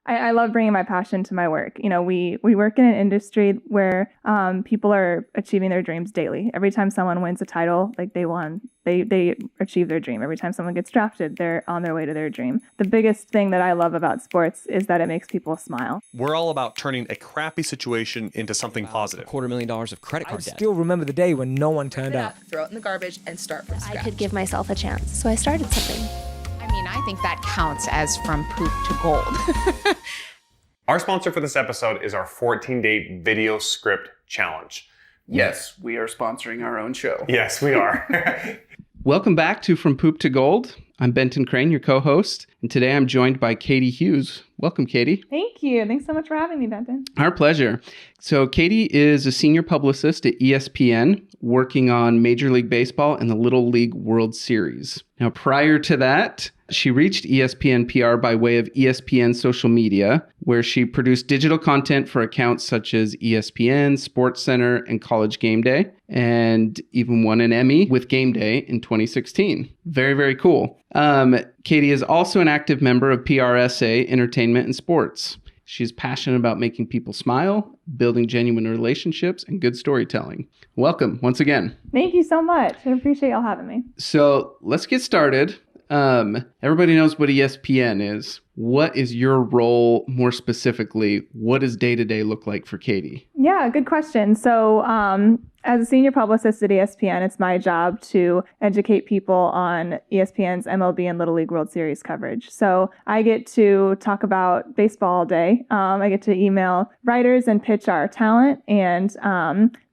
I love bringing my passion to my work. We work in an industry where people are achieving their dreams daily. Every time someone wins a title, like they achieve their dream. Every time someone gets drafted, they're on their way to their dream. The biggest thing that I love about sports is that it makes people smile. We're all about turning a crappy situation into something positive. $250,000 of credit card debt. I still remember the day when no one turned up. Throw it in the garbage and start from scratch. I could give myself a chance, so I started something. I think that counts as from poop to gold. Our sponsor for this episode is our 14-day video script challenge. Yes, we are sponsoring our own show. Yes, we are. Welcome back to From Poop to Gold. I'm Benton Crane, your co-host, and today I'm joined by Katie Hughes. Welcome, Katie. Thank you. Thanks so much for having me, Benton. Our pleasure. So Katie is a senior publicist at ESPN, working on Major League Baseball and the Little League World Series. Now, prior to that, she reached ESPN PR by way of ESPN social media, where she produced digital content for accounts such as ESPN, SportsCenter, and College Game Day, and even won an Emmy with Game Day in 2016. Very, very cool. Katie is also an active member of PRSA Entertainment and Sports. She's passionate about making people smile, building genuine relationships, and good storytelling. Welcome once again. Thank you so much. I appreciate y'all having me. So let's get started. Everybody knows what ESPN is. What is your role more specifically? What does day-to-day look like for Katie? Yeah, good question. So as a senior publicist at ESPN, it's my job to educate people on ESPN's MLB and Little League World Series coverage. So I get to talk about baseball all day. I get to email writers and pitch our talent and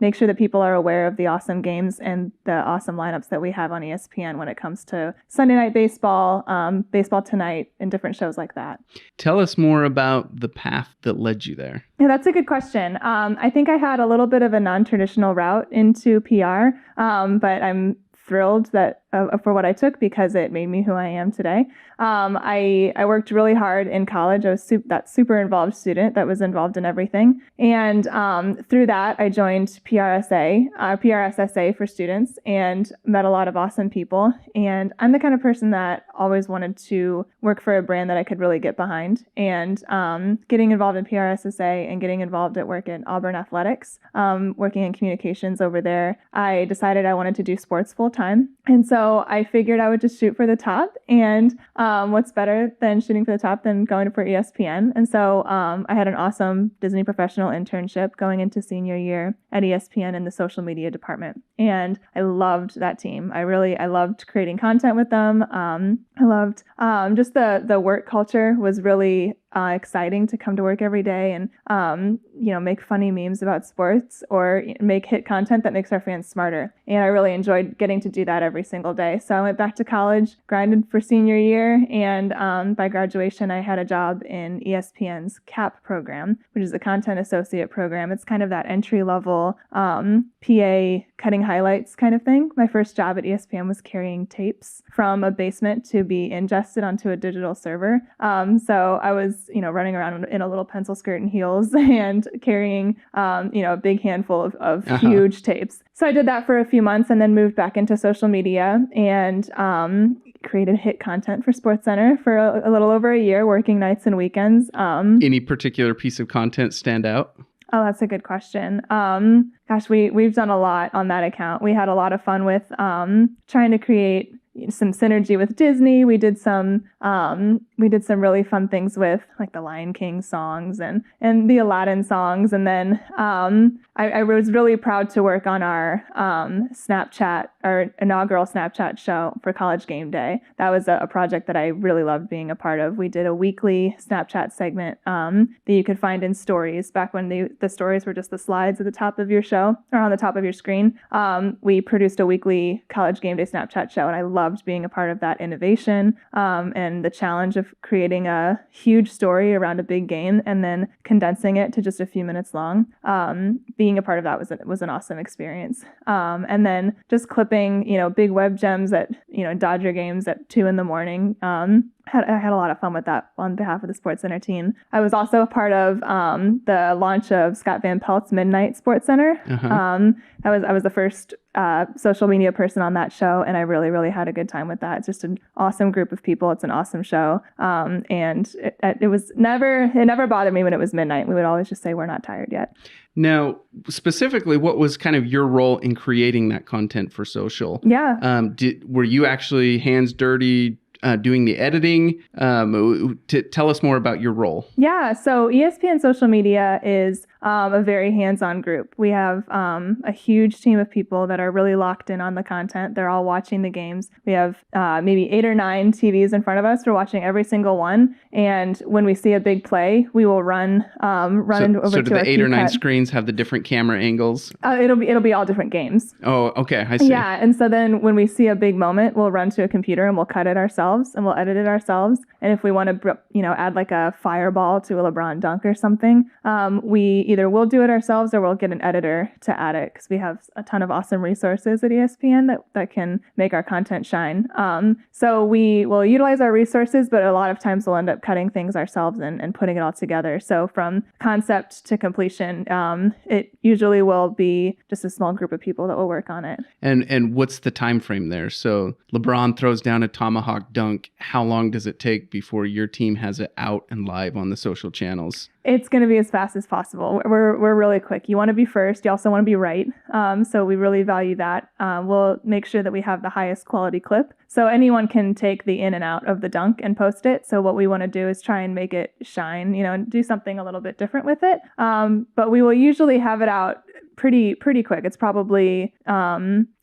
make sure that people are aware of the awesome games and the awesome lineups that we have on ESPN when it comes to Sunday Night Baseball, Baseball Tonight, and different shows like that. Tell us more about the path that led you there. Yeah, that's a good question. I think I had a little bit of a non-traditional route into PR, but I'm thrilled that for what I took because it made me who I am today. I worked really hard in college. I was that super involved student that was involved in everything. And through that, I joined PRSSA for students and met a lot of awesome people. And I'm the kind of person that always wanted to work for a brand that I could really get behind. And getting involved in PRSSA and getting involved at work in Auburn Athletics, working in communications over there, I decided I wanted to do sports full time. And so I figured I would just shoot for the top. And what's better than shooting for the top than going for ESPN? And so I had an awesome Disney professional internship going into senior year at ESPN in the social media department. And I loved that team. I loved creating content with them. I loved just the work culture was really exciting to come to work every day and, make funny memes about sports or make hit content that makes our fans smarter. And I really enjoyed getting to do that every single day. So I went back to college, grinded for senior year, and by graduation, I had a job in ESPN's CAP program, which is a content associate program. It's kind of that entry-level PA cutting highlights kind of thing. My first job at ESPN was carrying tapes from a basement to be ingested onto a digital server. So I was, running around in a little pencil skirt and heels and carrying, a big handful of huge tapes. So I did that for a few months and then moved back into social media and created hit content for SportsCenter for a little over a year, working nights and weekends. Any particular piece of content stand out? Oh, that's a good question. We've done a lot on that account. We had a lot of fun with trying to create some synergy with Disney. We did some really fun things with like the Lion King songs and the Aladdin songs. And then I was really proud to work on our our inaugural Snapchat show for College Game Day. That was a project that I really loved being a part of. We did a weekly Snapchat segment that you could find in stories back when the stories were just the slides at the top of your show or on the top of your screen. We produced a weekly College Game Day Snapchat show, and I loved being a part of that innovation and the challenge of creating a huge story around a big game and then condensing it to just a few minutes long. Being a part of that was an awesome experience. And then just clipping, big web gems at, Dodger games at 2 a.m. I had a lot of fun with that on behalf of the Sports Center team. I was also a part of the launch of Scott Van Pelt's Midnight Sports Center. I was the first social media person on that show, and I really, really had a good time with that. It's just an awesome group of people. It's an awesome show, and it never bothered me when it was midnight. We would always just say we're not tired yet. Now, specifically, what was kind of your role in creating that content for social? Yeah. Were you actually hands dirty doing the editing? Tell us more about your role. Yeah, so ESPN social media is a very hands-on group. We have a huge team of people that are really locked in on the content. They're all watching the games. We have maybe 8 or 9 TVs in front of us. We're watching every single one. And when we see a big play, we will run over to our So do the 8 or 9 cut. screens have the different camera angles? It'll be all different games. Oh, okay, I see. Yeah, and so then when we see a big moment, we'll run to a computer and we'll cut it ourselves and we'll edit it ourselves. And if we want to, add like a fireball to a LeBron dunk or something, we either will do it ourselves or we'll get an editor to add it, because we have a ton of awesome resources at ESPN that can make our content shine. So we will utilize our resources, but a lot of times we'll end up cutting things ourselves and putting it all together. So from concept to completion, it usually will be just a small group of people that will work on it. And what's the time frame there? So LeBron throws down a tomahawk dunk. How long does it take before your team has it out and live on the social channels? It's going to be as fast as possible. We're really quick. You want to be first. You also want to be right. So we really value that. We'll make sure that we have the highest quality clip, so anyone can take the in and out of the dunk and post it. So what we want to do is try and make it shine, and do something a little bit different with it. But we will usually have it out pretty quick. It's probably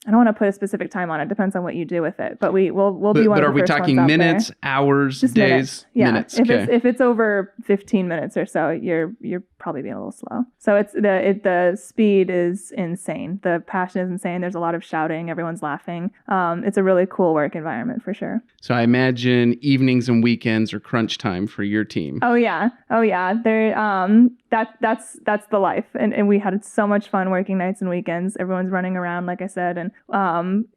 I don't want to put a specific time on it. Depends on what you do with it. But we'll be one of the first ones out there. But are we talking minutes, hours, just days? Minutes. Yeah. Minutes. If it's over 15 minutes or so, you're probably being a little slow. So the speed is insane. The passion is insane. There's a lot of shouting. Everyone's laughing. It's a really cool work environment for sure. So I imagine evenings and weekends are crunch time for your team. Oh yeah. They're that's the life. And we had so much fun working nights and weekends. Everyone's running around, like I said, and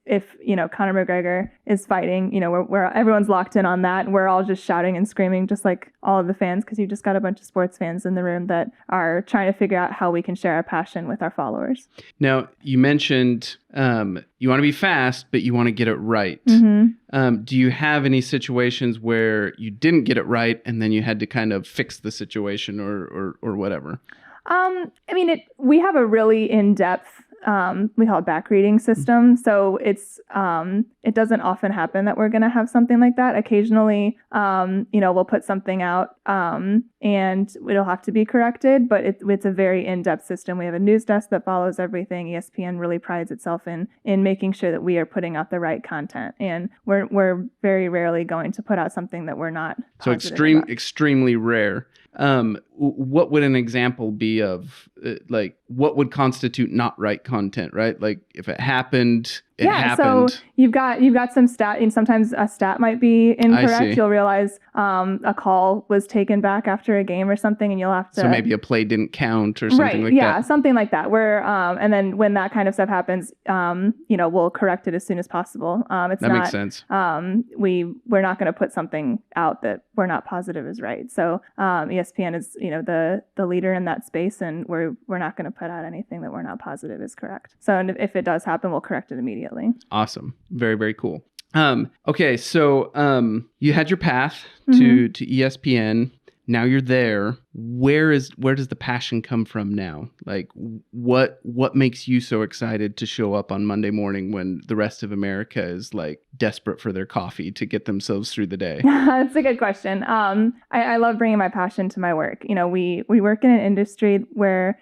if Conor McGregor is fighting, we're everyone's locked in on that, and we're all just shouting and screaming, just like all of the fans, because you've just got a bunch of sports fans in the room that are trying to figure out how we can share our passion with our followers. Now, you mentioned you want to be fast, but you want to get it right. Mm-hmm. Do you have any situations where you didn't get it right and then you had to kind of fix the situation or whatever? We have a really in-depth, we call it back reading system. So it's it doesn't often happen that we're going to have something like that. Occasionally, we'll put something out and it'll have to be corrected, but it's a very in-depth system. We have a news desk that follows everything. ESPN really prides itself in making sure that we are putting out the right content, and we're very rarely going to put out something that we're not. So extremely rare. What would an example be of what would constitute not right content, right? Like if it happened, it happened. So you've got some stat, and sometimes a stat might be incorrect. You'll realize a call was taken back after a game or something, and you'll have to. So maybe a play didn't count or something like that. Yeah, something like that. Where and then when that kind of stuff happens, we'll correct it as soon as possible. Makes sense. We're not going to put something out that we're not positive is right. So ESPN is the leader in that space, and we're not going to put out anything that we're not positive is correct. So and if it does happen, we'll correct it immediately. Awesome. Very, very cool. Okay. So you had your path to ESPN. Now you're there. Where does the passion come from now? Like what makes you so excited to show up on Monday morning when the rest of America is like desperate for their coffee to get themselves through the day? That's a good question. I love bringing my passion to my work. We work in an industry where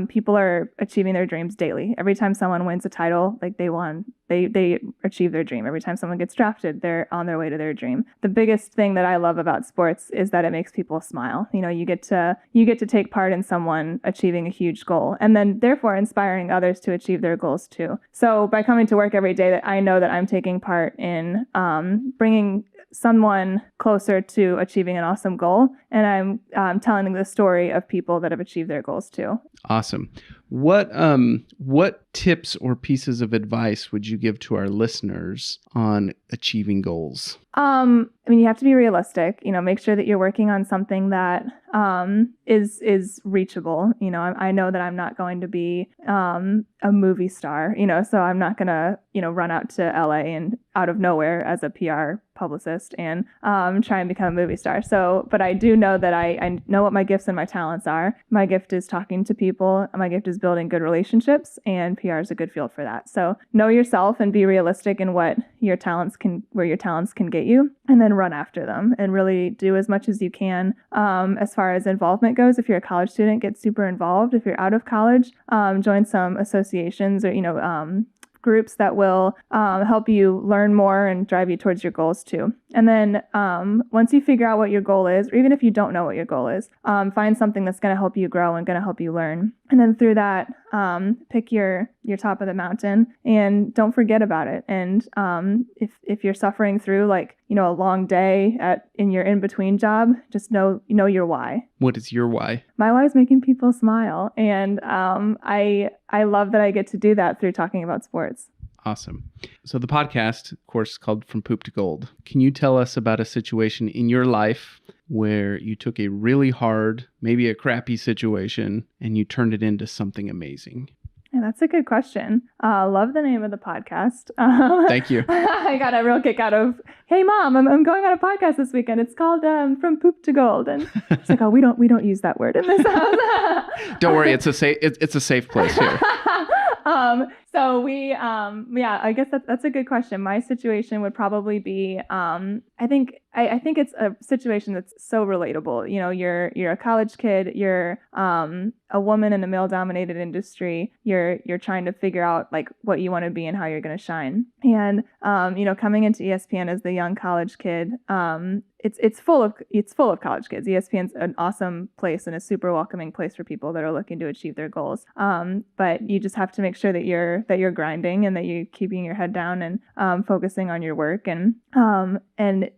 people are achieving their dreams daily. Every time someone wins a title, like they achieve their dream. Every time someone gets drafted, they're on their way to their dream. The biggest thing that I love about sports is that it makes people smile. You get to take part in someone achieving a huge goal, and then therefore inspiring others to achieve their goals too. So by coming to work every day, that I know that I'm taking part in bringing someone closer to achieving an awesome goal, and I'm telling the story of people that have achieved their goals too. Awesome. What tips or pieces of advice would you give to our listeners on achieving goals? I mean, you have to be realistic, make sure that you're working on something that is reachable. I know that I'm not going to be a movie star, so I'm not going to, run out to LA and out of nowhere as a PR publicist and try and become a movie star. So, but I do know that I know what my gifts and my talents are. My gift is talking to people. My gift is building good relationships, and PR is a good field for that. So know yourself and be realistic in where your talents can get you, and then run after them and really do as much as you can. As far as involvement goes, if you're a college student, get super involved. If you're out of college, join some associations or, groups that will help you learn more and drive you towards your goals too. And then once you figure out what your goal is, or even if you don't know what your goal is, find something that's going to help you grow and going to help you learn. And then through that, pick your top of the mountain and don't forget about it. And if you're suffering through a long day in your in-between job, just know your why. What is your why? My why is making people smile. And I love that I get to do that through talking about sports. Awesome. So the podcast, of course, is called From Poop to Gold. Can you tell us about a situation in your life where you took a really hard, maybe a crappy situation, and you turned it into something amazing? Yeah, that's a good question. Love the name of the podcast. Thank you. I got a real kick out of, hey mom, I'm going on a podcast this weekend. It's called From Poop to Gold, and it's like, oh, we don't use that word in this house. Don't worry, it's a safe place here. So we, I guess that's a good question. My situation would probably be, I think it's a situation that's so relatable. You're a college kid, you're a woman in a male-dominated industry. You're trying to figure out what you want to be and how you're going to shine. And coming into ESPN as the young college kid, it's full of college kids. ESPN's an awesome place and a super welcoming place for people that are looking to achieve their goals. But you just have to make sure that you're grinding and that you're keeping your head down and focusing on your work, and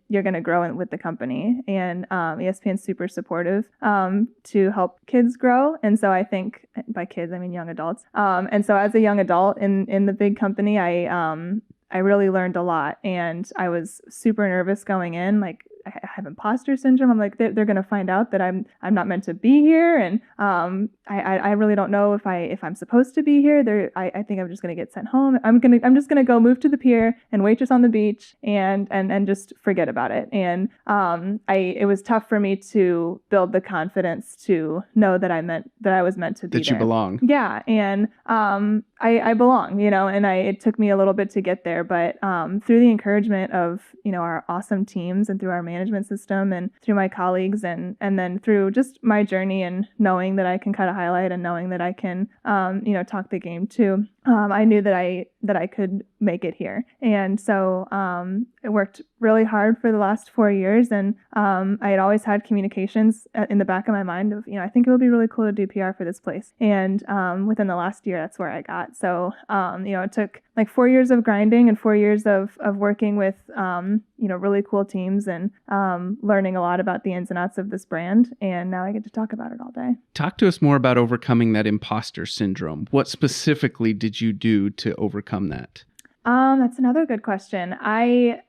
you're going to grow with the company. And ESPN's super supportive to help kids grow. And so I think, by kids I mean young adults. And so as a young adult in the big company, I really learned a lot, and I was super nervous going in. I have imposter syndrome. I'm like, they're going to find out that I'm not meant to be here, and I really don't know if I'm supposed to be here. I think I'm just going to get sent home. I'm just going to go move to the pier and waitress on the beach and just forget about it. And it was tough for me to build the confidence to know that I was meant to be there. That you belong. Yeah, and I belong, and it took me a little bit to get there, but through the encouragement of our awesome teams and through our management system and through my colleagues and then through just my journey and knowing that I can cut a highlight and knowing that I can talk the game too, I knew that I could make it here. And so I worked really hard for the last 4 years, and I had always had communications in the back of my mind of, I think it would be really cool to do PR for this place. And within the last year, that's where I got. So, it took 4 years of grinding and 4 years of working with, really cool teams and learning a lot about the ins and outs of this brand. And now I get to talk about it all day. Talk to us more about overcoming that imposter syndrome. What specifically did you do to overcome that? That's another good question. I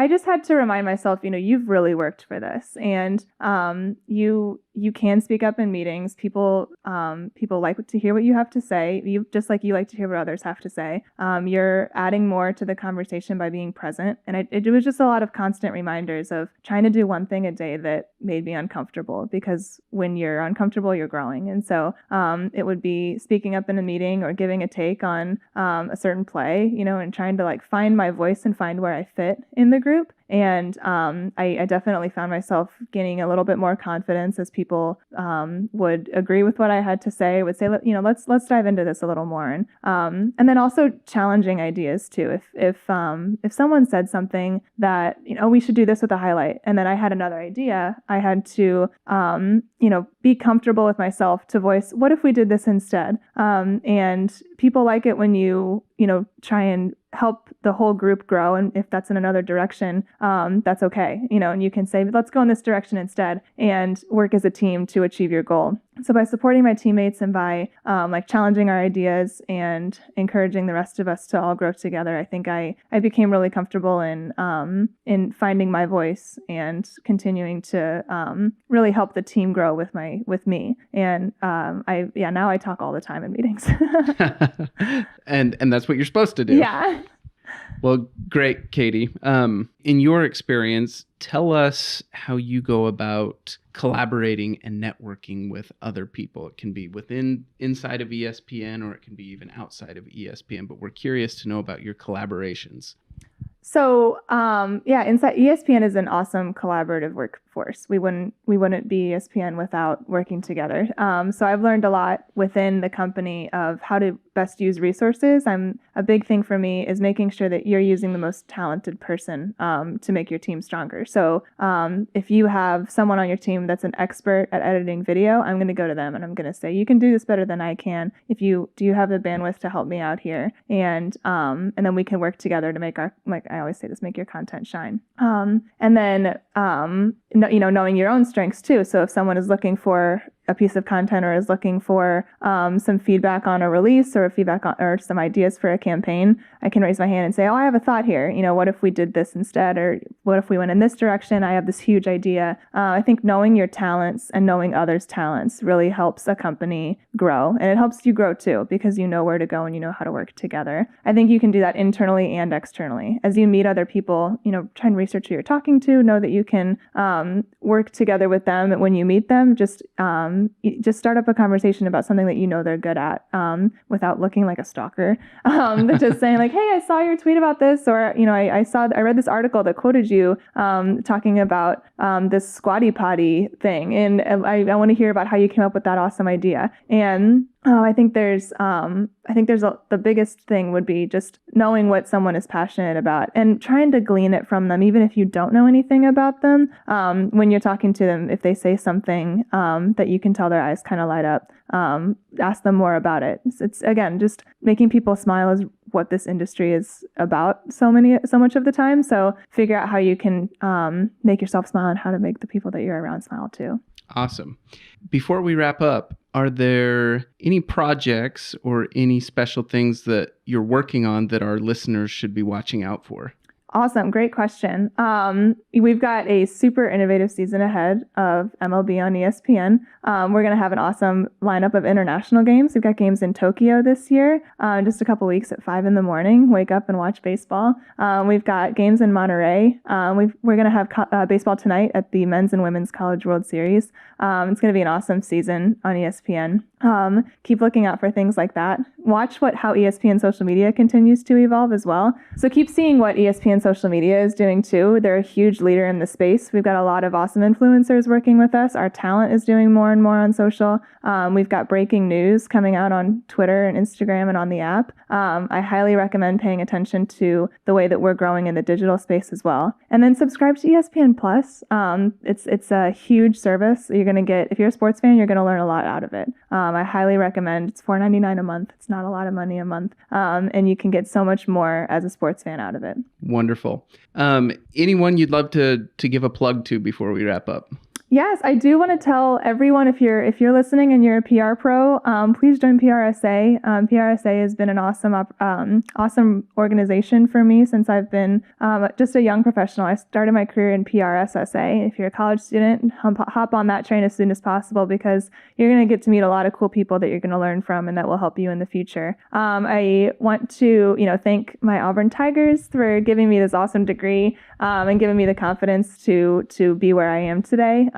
just had to remind myself, you've really worked for this, and you can speak up in meetings. People like to hear what you have to say. Just like you like to hear what others have to say. You're adding more to the conversation by being present. And it was just a lot of constant reminders of trying to do one thing a day that made me uncomfortable, because when you're uncomfortable, you're growing. And so it would be speaking up in a meeting or giving a take on a certain play, and trying to find my voice and find where I fit in the group. And I definitely found myself gaining a little bit more confidence as people would agree with what I had to say, would say, let's dive into this a little more. And then also challenging ideas too. If someone said something that, we should do this with a highlight, and then I had another idea, I had to, be comfortable with myself to voice, what if we did this instead? And people like it when you try and help the whole group grow. And if that's in another direction, that's okay. And you can say, let's go in this direction instead and work as a team to achieve your goal. So by supporting my teammates and by like challenging our ideas and encouraging the rest of us to all grow together, I think I became really comfortable in finding my voice and continuing to really help the team grow with me. And now I talk all the time in meetings. and that's what you're supposed to do. Yeah. Well, great, Katie. In your experience, tell us how you go about collaborating and networking with other people. It can be inside of ESPN, or it can be even outside of ESPN, but we're curious to know about your collaborations. So, inside ESPN is an awesome collaborative workforce. We wouldn't be ESPN without working together. So I've learned a lot within the company of how to best use resources. A big thing for me is making sure that you're using the most talented person to make your team stronger. So if you have someone on your team that's an expert at editing video, I'm going to go to them and I'm going to say, you can do this better than I can. Do you have the bandwidth to help me out here? And then we can work together to make I always say this, make your content shine. And then, knowing your own strengths too. So if someone is looking for a piece of content or is looking for some feedback on a release or or some ideas for a campaign, I can raise my hand and say, oh, I have a thought here. What if we did this instead? Or what if we went in this direction? I have this huge idea. I think knowing your talents and knowing others' talents really helps a company grow. And it helps you grow too, because you know where to go and you know how to work together. I think you can do that internally and externally. As you meet other people, try and research who you're talking to, know that you can work together with them. And when you meet them, just start up a conversation about something that they're good at, without looking like a stalker. But just saying like, hey, I saw your tweet about this, or I read this article that quoted you talking about this squatty potty thing, and I want to hear about how you came up with that awesome idea. And I think the biggest thing would be just knowing what someone is passionate about and trying to glean it from them, even if you don't know anything about them. When you're talking to them, if they say something that you can tell their eyes kind of light up, ask them more about it. It's again, just making people smile is what this industry is about so much of the time. So figure out how you can make yourself smile and how to make the people that you're around smile too. Awesome. Before we wrap up, are there any projects or any special things that you're working on that our listeners should be watching out for? Awesome. Great question. We've got a super innovative season ahead of MLB on ESPN. We're going to have an awesome lineup of international games. We've got games in Tokyo this year, just a couple weeks at 5 a.m. Wake up and watch baseball. We've got games in Monterey. We're going to have baseball tonight at the Men's and Women's College World Series. It's going to be an awesome season on ESPN. Keep looking out for things like that. Watch how ESPN social media continues to evolve as well. So keep seeing what ESPN social media is doing too. They're a huge leader in the space. We've got a lot of awesome influencers working with us. Our talent is doing more and more on social. We've got breaking news coming out on Twitter and Instagram and on the app. I highly recommend paying attention to the way that we're growing in the digital space as well. And then subscribe to ESPN Plus. It's a huge service. You're going to get, if you're a sports fan, you're going to learn a lot out of it. I highly recommend. It's $4.99 a month. It's not a lot of money a month. And you can get so much more as a sports fan out of it. Wonderful. Anyone you'd love to give a plug to before we wrap up? Yes, I do want to tell everyone, if you're listening and you're a PR pro, please join PRSA. PRSA has been an awesome organization for me since I've been just a young professional. I started my career in PRSSA. If you're a college student, hop on that train as soon as possible, because you're going to get to meet a lot of cool people that you're going to learn from and that will help you in the future. I want to thank my Auburn Tigers for giving me this awesome degree and giving me the confidence to be where I am today.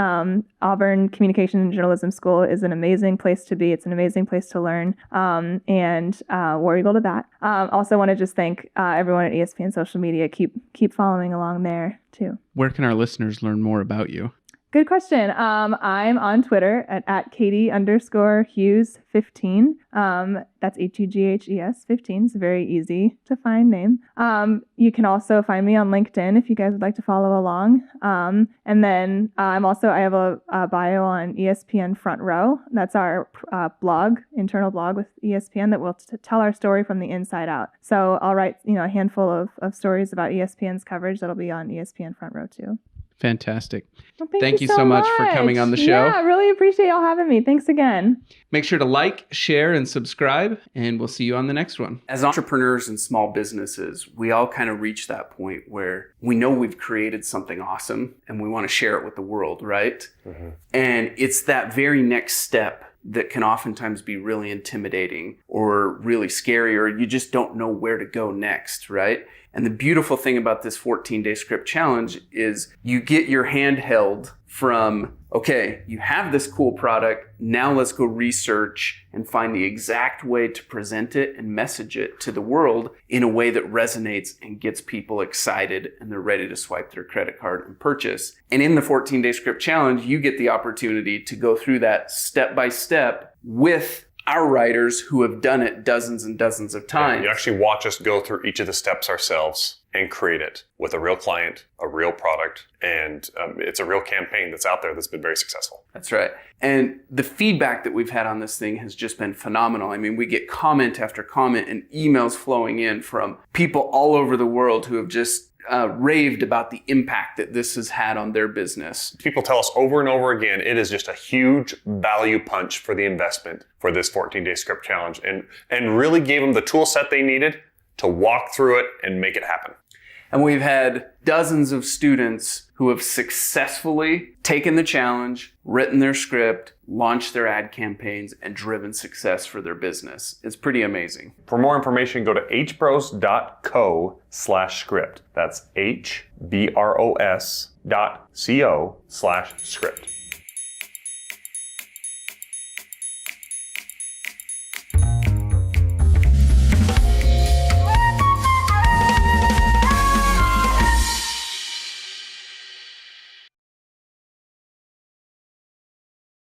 Auburn Communication and Journalism School is an amazing place to be. It's an amazing place to learn, and War Eagle to that. Also want to just thank everyone at ESPN social media. Keep following along there too. Where can our listeners learn more about you? Good question. I'm on Twitter at Katie_Hughes 15. That's HUGHES 15. It's a very easy to find name. You can also find me on LinkedIn if you guys would like to follow along. And then I have a bio on ESPN Front Row. That's our internal blog with ESPN that will tell our story from the inside out. So I'll write a handful of stories about ESPN's coverage that'll be on ESPN Front Row too. Fantastic. Well, Thank you so much for coming on the show. Yeah, I really appreciate y'all having me. Thanks again. Make sure to like, share, and subscribe, and we'll see you on the next one. As entrepreneurs and small businesses, we all kind of reach that point where we know we've created something awesome and we want to share it with the world, right? Mm-hmm. And it's that very next step that can oftentimes be really intimidating or really scary, or you just don't know where to go next, right? And the beautiful thing about this 14-day script challenge is you get your hand held from, okay, you have this cool product, now let's go research and find the exact way to present it and message it to the world in a way that resonates and gets people excited and they're ready to swipe their credit card and purchase. And in the 14-day script challenge, you get the opportunity to go through that step by step with our writers who have done it dozens and dozens of times. You actually watch us go through each of the steps ourselves and create it with a real client, a real product, and it's a real campaign that's out there that's been very successful. That's right. And the feedback that we've had on this thing has just been phenomenal. I mean, we get comment after comment and emails flowing in from people all over the world who have just raved about the impact that this has had on their business. People tell us over and over again, it is just a huge value punch for the investment for this 14-day script challenge, and really gave them the tool set they needed to walk through it and make it happen. And we've had dozens of students who have successfully taken the challenge, written their script, launched their ad campaigns, and driven success for their business. It's pretty amazing. For more information, go to hbros.co/script. That's hbros.co/script.